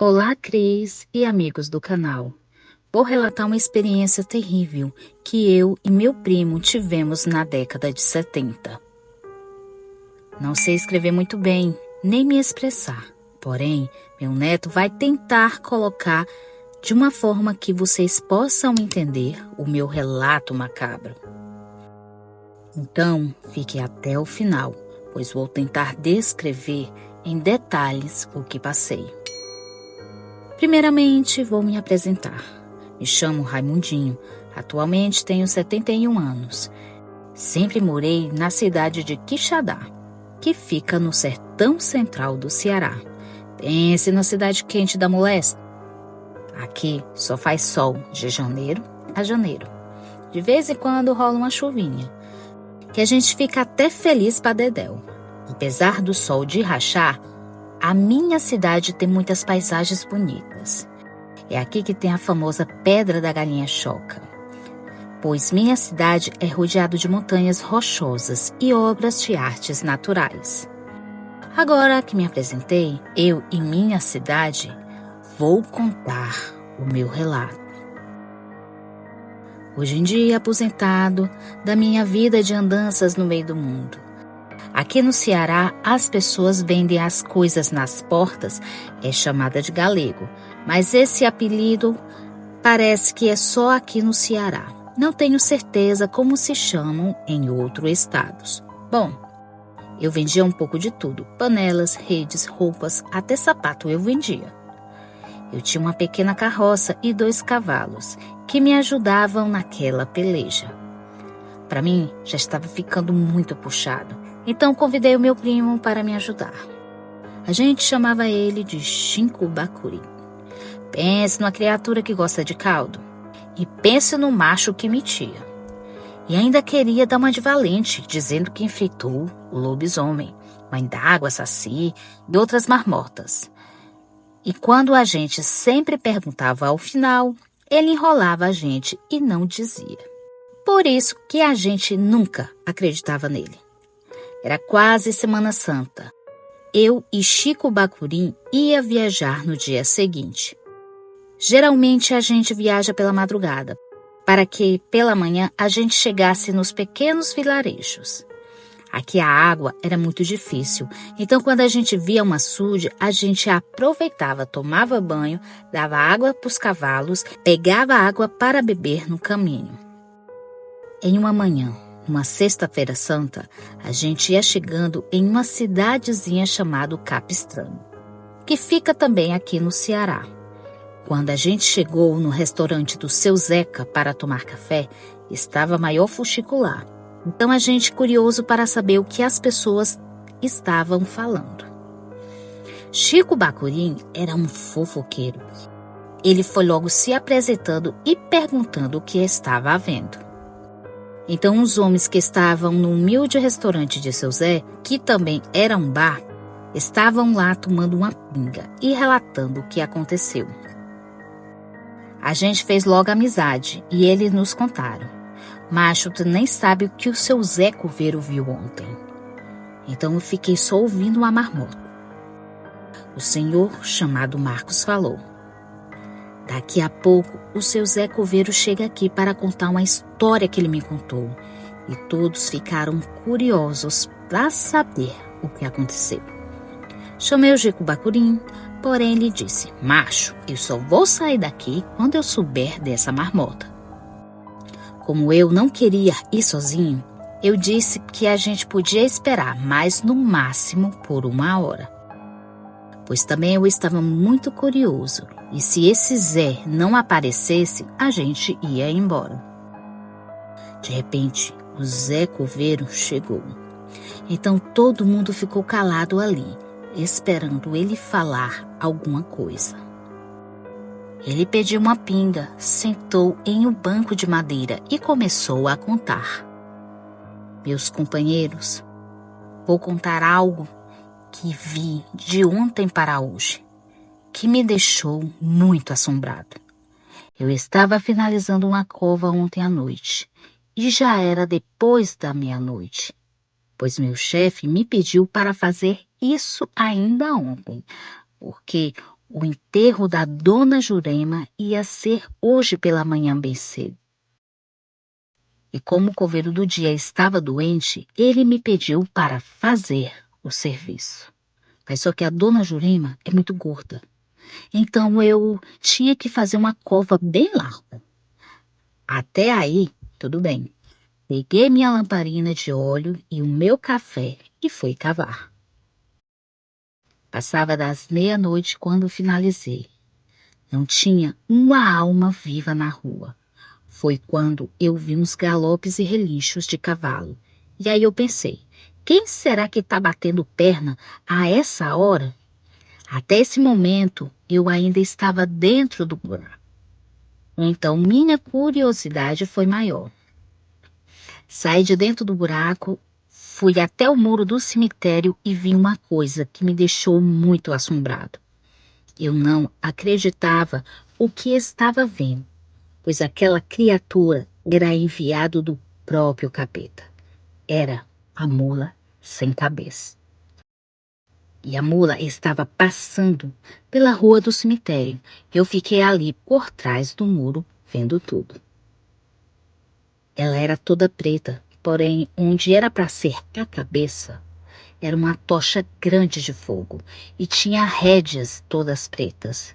Olá, Cris e amigos do canal. Vou relatar uma experiência terrível que eu e meu primo tivemos na década de 70. Não sei escrever muito bem, nem me expressar. Porém, meu neto vai tentar colocar de uma forma que vocês possam entender o meu relato macabro. Então, fique até o final, pois vou tentar descrever em detalhes o que passei. Primeiramente, vou me apresentar. Me chamo Raimundinho. Atualmente tenho 71 anos. Sempre morei na cidade de Quixadá, que fica no sertão central do Ceará. Pense na cidade quente da moléstia. Aqui só faz sol de janeiro a janeiro. De vez em quando rola uma chuvinha, que a gente fica até feliz para dedéu. Apesar do sol de rachar, a minha cidade tem muitas paisagens bonitas. É aqui que tem a famosa Pedra da Galinha Choca, pois minha cidade é rodeada de montanhas rochosas e obras de artes naturais. Agora que me apresentei, eu e minha cidade, vou contar o meu relato. Hoje em dia, aposentado da minha vida de andanças no meio do mundo. Aqui no Ceará, as pessoas vendem as coisas nas portas, é chamada de galego, mas esse apelido parece que é só aqui no Ceará. Não tenho certeza como se chamam em outros estados. Bom, eu vendia um pouco de tudo, panelas, redes, roupas, até sapato eu vendia. Eu tinha uma pequena carroça e 2 cavalos que me ajudavam naquela peleja. Para mim, já estava ficando muito puxado. Então convidei o meu primo para me ajudar. A gente chamava ele de Chico Bacuri. Pense numa criatura que gosta de caldo. E pense no macho que metia. E ainda queria dar uma de valente, dizendo que enfrentou o lobisomem, mãe d'água, saci e outras marmotas. E quando a gente sempre perguntava ao final, ele enrolava a gente e não dizia. Por isso que a gente nunca acreditava nele. Era quase Semana Santa. Eu e Chico Bacurim ia viajar no dia seguinte. Geralmente a gente viaja pela madrugada, para que pela manhã a gente chegasse nos pequenos vilarejos. Aqui a água era muito difícil, então quando a gente via um açude, a gente aproveitava, tomava banho, dava água para os cavalos, pegava água para beber no caminho. Em uma manhã, numa sexta-feira santa, a gente ia chegando em uma cidadezinha chamada Capistrano, que fica também aqui no Ceará. Quando a gente chegou no restaurante do Seu Zeca para tomar café, estava maior fuxico lá. Então a gente curioso para saber o que as pessoas estavam falando. Chico Bacurim era um fofoqueiro. Ele foi logo se apresentando e perguntando o que estava havendo. Então os homens que estavam no humilde restaurante de Seu Zé, que também era um bar, estavam lá tomando uma pinga e relatando o que aconteceu. A gente fez logo amizade e eles nos contaram. Macho, tu nem sabe o que o seu Zé Coveiro viu ontem. Então eu fiquei só ouvindo uma marmota. O senhor, chamado Marcos, falou. Daqui a pouco, o seu Zé Coveiro chega aqui para contar uma história que ele me contou. E todos ficaram curiosos para saber o que aconteceu. Chamei o Chico Bacurim, porém ele disse, macho, eu só vou sair daqui quando eu souber dessa marmota. Como eu não queria ir sozinho, eu disse que a gente podia esperar, mas no máximo por 1 hora. Pois também eu estava muito curioso, e se esse Zé não aparecesse, a gente ia embora. De repente, o Zé Coveiro chegou. Então todo mundo ficou calado ali, esperando ele falar alguma coisa. Ele pediu uma pinga, sentou em um banco de madeira e começou a contar. Meus companheiros, vou contar algo que vi de ontem para hoje, que me deixou muito assombrado. Eu estava finalizando uma cova ontem à noite e já era depois da meia-noite, pois meu chefe me pediu para fazer isso ainda ontem, porque O enterro da Dona Jurema ia ser hoje pela manhã bem cedo. E como o coveiro do dia estava doente, ele me pediu para fazer o serviço. Mas só que a Dona Jurema é muito gorda. Então eu tinha que fazer uma cova bem larga. Até aí, tudo bem. Peguei minha lamparina de óleo e o meu café e fui cavar. Passava das meia-noite quando finalizei. Não tinha uma alma viva na rua. Foi quando eu vi uns galopes e relinchos de cavalo. E aí eu pensei, quem será que está batendo perna a essa hora? Até esse momento, eu ainda estava dentro do buraco. Então, minha curiosidade foi maior. Saí de dentro do buraco, fui até o muro do cemitério e vi uma coisa que me deixou muito assombrado. Eu não acreditava o que estava vendo, pois aquela criatura era enviado do próprio capeta. Era a mula sem cabeça. E a mula estava passando pela rua do cemitério. Eu fiquei ali por trás do muro, vendo tudo. Ela era toda preta, porém, onde era para ser a cabeça, era uma tocha grande de fogo e tinha rédeas todas pretas.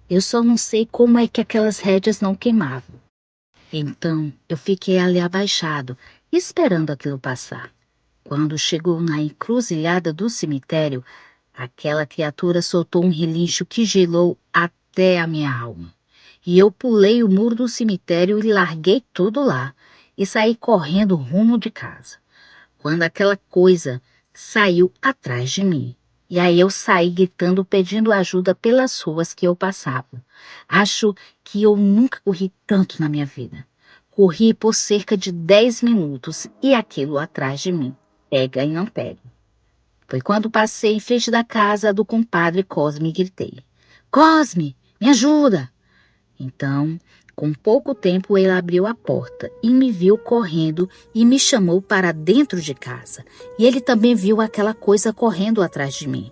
Eu só não sei como é que aquelas rédeas não queimavam. Então, eu fiquei ali abaixado, esperando aquilo passar. Quando chegou na encruzilhada do cemitério, aquela criatura soltou um relincho que gelou até a minha alma. E eu pulei o muro do cemitério e larguei tudo lá e saí correndo rumo de casa. Quando aquela coisa saiu atrás de mim. E aí eu saí gritando, pedindo ajuda pelas ruas que eu passava. Acho que eu nunca corri tanto na minha vida. Corri por cerca de 10 minutos e aquilo atrás de mim. Pega e não pega. Foi quando passei em frente da casa do compadre Cosme e gritei: Cosme, me ajuda! Então, com pouco tempo, ele abriu a porta e me viu correndo e me chamou para dentro de casa. E ele também viu aquela coisa correndo atrás de mim.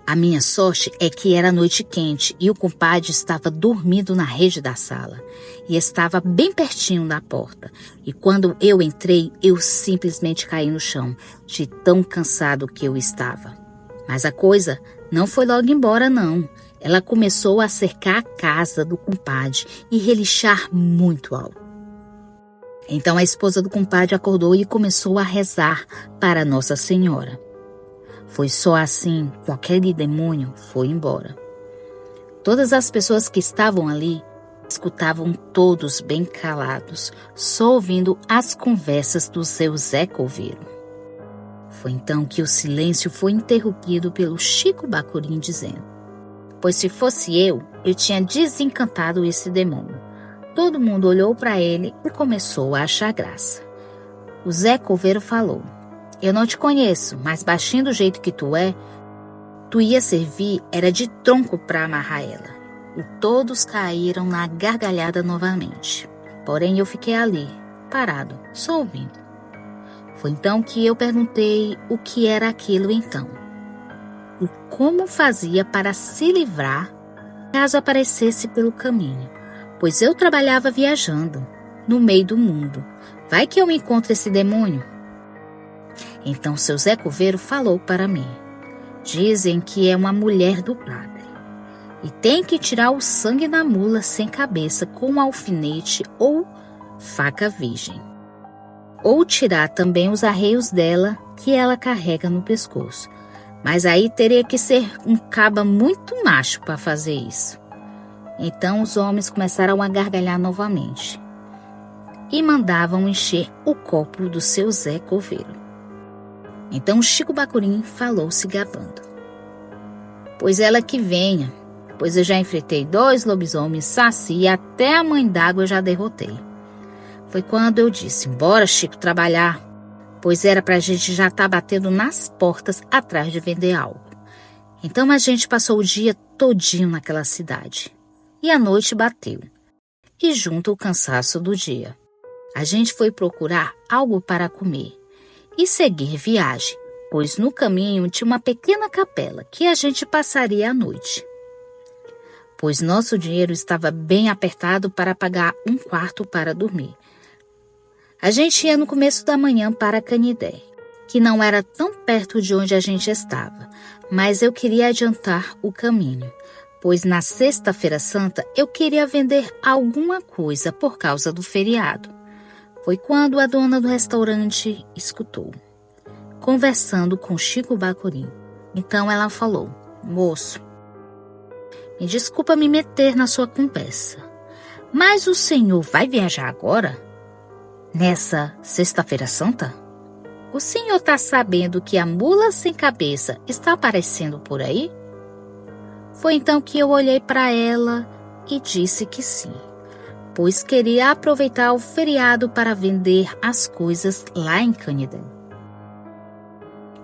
A minha sorte é que era noite quente e o compadre estava dormindo na rede da sala e estava bem pertinho da porta. E quando eu entrei, eu simplesmente caí no chão, de tão cansado que eu estava. Mas a coisa não foi logo embora, não. Ela começou a cercar a casa do compadre e relinchar muito alto. Então a esposa do compadre acordou e começou a rezar para Nossa Senhora. Foi só assim que aquele demônio foi embora. Todas as pessoas que estavam ali escutavam todos bem calados, só ouvindo as conversas do seu Zé Coveiro. Foi então que o silêncio foi interrompido pelo Chico Bacurim dizendo: pois se fosse eu tinha desencantado esse demônio. Todo mundo olhou para ele e começou a achar graça. O Zé Coveiro falou: eu não te conheço, mas baixinho do jeito que tu ia servir era de tronco para amarrar ela. E todos caíram na gargalhada novamente. Porém eu fiquei ali, parado, só ouvindo. Foi então que eu perguntei o que era aquilo então. E como fazia para se livrar caso aparecesse pelo caminho, pois eu trabalhava viajando, no meio do mundo. Vai que eu encontro esse demônio? Então seu Zé Coveiro falou para mim: dizem que é uma mulher do padre, e tem que tirar o sangue da mula sem cabeça com um alfinete ou faca virgem. Ou tirar também os arreios dela que ela carrega no pescoço. Mas aí teria que ser um caba muito macho para fazer isso. Então os homens começaram a gargalhar novamente e mandavam encher o copo do seu Zé Coveiro. Então Chico Bacurim falou se gabando: pois ela que venha, pois eu já enfrentei 2 lobisomens, saci e até a mãe d'água eu já derrotei. Foi quando eu disse: bora, Chico, trabalhar, pois era pra gente já estar batendo nas portas atrás de vender algo. Então a gente passou o dia todinho naquela cidade. E a noite bateu. E junto o cansaço do dia, a gente foi procurar algo para comer e seguir viagem, pois no caminho tinha uma pequena capela que a gente passaria a noite, pois nosso dinheiro estava bem apertado para pagar um quarto para dormir. A gente ia no começo da manhã para Canidé, que não era tão perto de onde a gente estava, mas eu queria adiantar o caminho, pois na Sexta-feira Santa eu queria vender alguma coisa por causa do feriado. Foi quando a dona do restaurante escutou, conversando com Chico Bacurim. Então ela falou: moço, me desculpa me meter na sua conversa, mas o senhor vai viajar agora? Nessa Sexta-feira Santa? O senhor está sabendo que a mula sem cabeça está aparecendo por aí? Foi então que eu olhei para ela e disse que sim, pois queria aproveitar o feriado para vender as coisas lá em Canidé.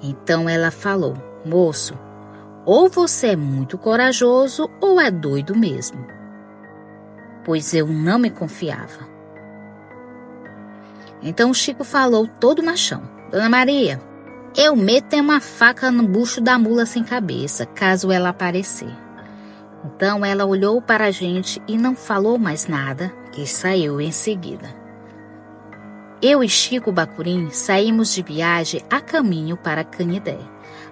Então ela falou: moço, ou você é muito corajoso ou é doido mesmo, pois eu não me confiava. Então o Chico falou todo machão: Dona Maria, eu meto uma faca no bucho da mula sem cabeça, caso ela aparecer. Então ela olhou para a gente e não falou mais nada e saiu em seguida. Eu e Chico Bacurim saímos de viagem a caminho para Canidé,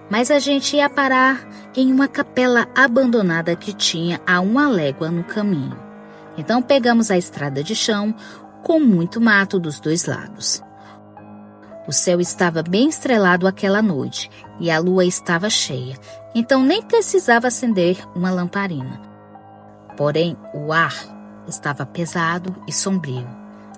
mas a gente ia parar em uma capela abandonada que tinha a 1 légua no caminho. Então pegamos a estrada de chão, com muito mato dos dois lados. O céu estava bem estrelado aquela noite e a lua estava cheia, então nem precisava acender uma lamparina. Porém, o ar estava pesado e sombrio.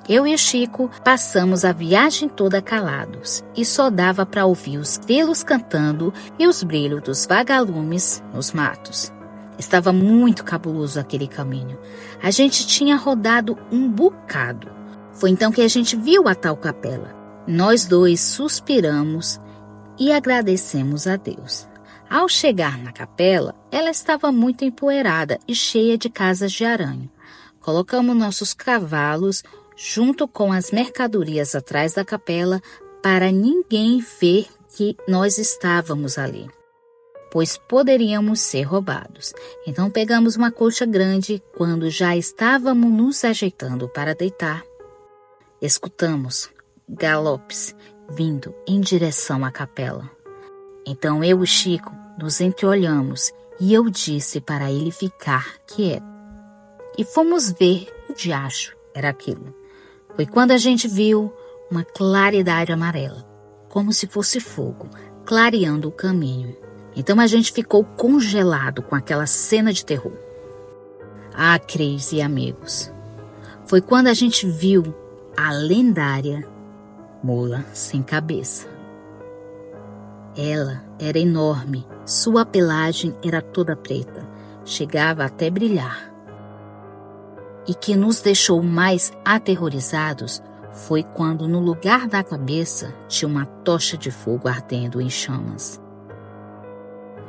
Eu e o Chico passamos a viagem toda calados e só dava para ouvir os grilos cantando e os brilhos dos vagalumes nos matos. Estava muito cabuloso aquele caminho. A gente tinha rodado um bocado. Foi então que a gente viu a tal capela. Nós dois suspiramos e agradecemos a Deus. Ao chegar na capela, ela estava muito empoeirada e cheia de casas de aranha. Colocamos nossos cavalos junto com as mercadorias atrás da capela para ninguém ver que nós estávamos ali, pois poderíamos ser roubados. Então pegamos uma colcha grande. Quando já estávamos nos ajeitando para deitar, escutamos galopes vindo em direção à capela. Então eu e Chico nos entreolhamos e eu disse para ele ficar quieto. E fomos ver o diacho era aquilo. Foi quando a gente viu uma claridade amarela, como se fosse fogo, clareando o caminho. Então a gente ficou congelado com aquela cena de terror. Ah, Cris e amigos, foi quando a gente viu a lendária mula sem cabeça. Ela era enorme, sua pelagem era toda preta, chegava até brilhar. E que nos deixou mais aterrorizados foi quando no lugar da cabeça tinha uma tocha de fogo ardendo em chamas.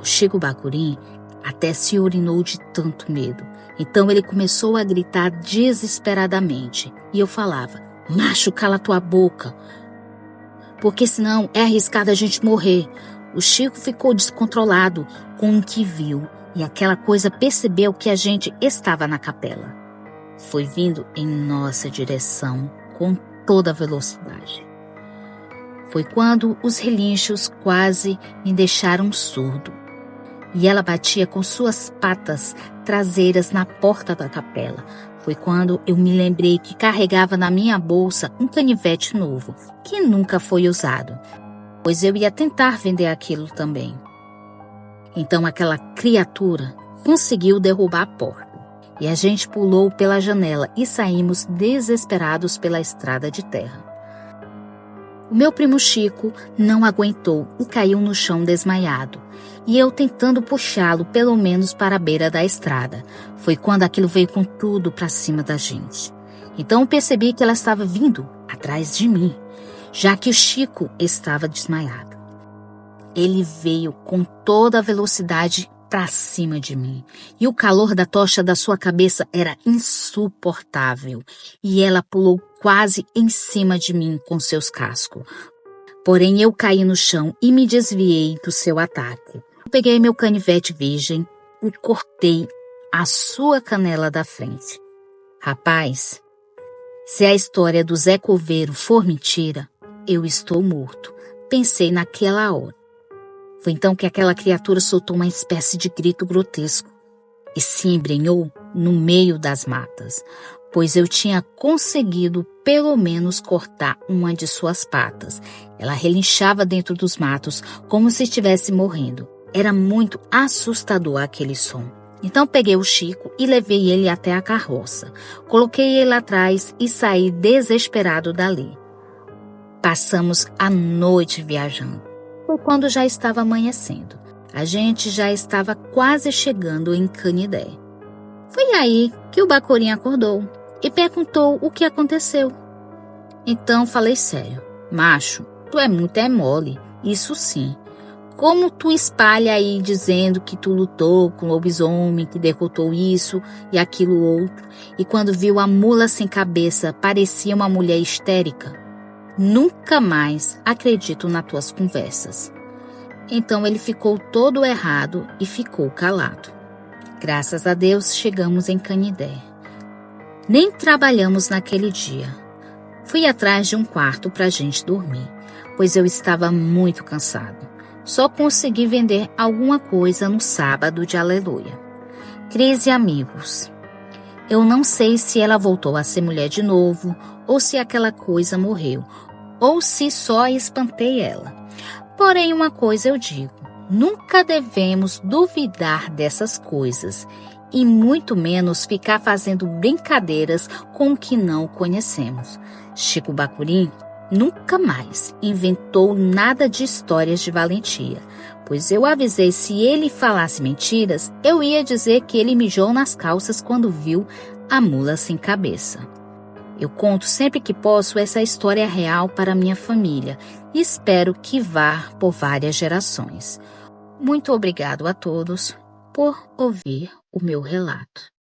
O Chico Bacurim até se urinou de tanto medo. Então ele começou a gritar desesperadamente. E eu falava: macho, cala tua boca, porque senão é arriscado a gente morrer. O Chico ficou descontrolado com o que viu e aquela coisa percebeu que a gente estava na capela. Foi vindo em nossa direção com toda a velocidade. Foi quando os relinchos quase me deixaram surdo e ela batia com suas patas traseiras na porta da capela. Foi quando eu me lembrei que carregava na minha bolsa um canivete novo, que nunca foi usado, pois eu ia tentar vender aquilo também. Então aquela criatura conseguiu derrubar a porta. E a gente pulou pela janela e saímos desesperados pela estrada de terra. O meu primo Chico não aguentou e caiu no chão desmaiado. E eu tentando puxá-lo pelo menos para a beira da estrada. Foi quando aquilo veio com tudo para cima da gente. Então eu percebi que ela estava vindo atrás de mim, já que o Chico estava desmaiado. Ele veio com toda a velocidade para cima de mim, e o calor da tocha da sua cabeça era insuportável, e ela pulou quase em cima de mim com seus cascos. Porém, eu caí no chão e me desviei do seu ataque. Eu peguei meu canivete virgem e cortei a sua canela da frente. Rapaz, se a história do Zé Coveiro for mentira, eu estou morto. Pensei naquela hora. Foi então que aquela criatura soltou uma espécie de grito grotesco e se embrenhou no meio das matas, pois eu tinha conseguido pelo menos cortar uma de suas patas. Ela relinchava dentro dos matos como se estivesse morrendo. Era muito assustador aquele som. Então peguei o Chico e levei ele até a carroça. Coloquei ele atrás e saí desesperado dali. Passamos a noite viajando. Foi quando já estava amanhecendo. A gente já estava quase chegando em Canidé. Foi aí que o Bacorim acordou e perguntou o que aconteceu. Então falei sério: macho, tu é muito mole, isso sim. Como tu espalha aí dizendo que tu lutou com o lobisomem, que derrotou isso e aquilo outro, e quando viu a mula sem cabeça parecia uma mulher histérica? Nunca mais acredito nas tuas conversas. Então ele ficou todo errado e ficou calado. Graças a Deus chegamos em Canidé. Nem trabalhamos naquele dia. Fui atrás de um quarto para a gente dormir, pois eu estava muito cansado. Só consegui vender alguma coisa no sábado de Aleluia. Cris e amigos, eu não sei se ela voltou a ser mulher de novo, ou se aquela coisa morreu, ou se só espantei ela. Porém, uma coisa eu digo: nunca devemos duvidar dessas coisas, e muito menos ficar fazendo brincadeiras com o que não conhecemos. Chico Bacorim nunca mais inventou nada de histórias de valentia, pois eu avisei: se ele falasse mentiras, eu ia dizer que ele mijou nas calças quando viu a mula sem cabeça. Eu conto sempre que posso essa história real para minha família e espero que vá por várias gerações. Muito obrigado a todos por ouvir o meu relato.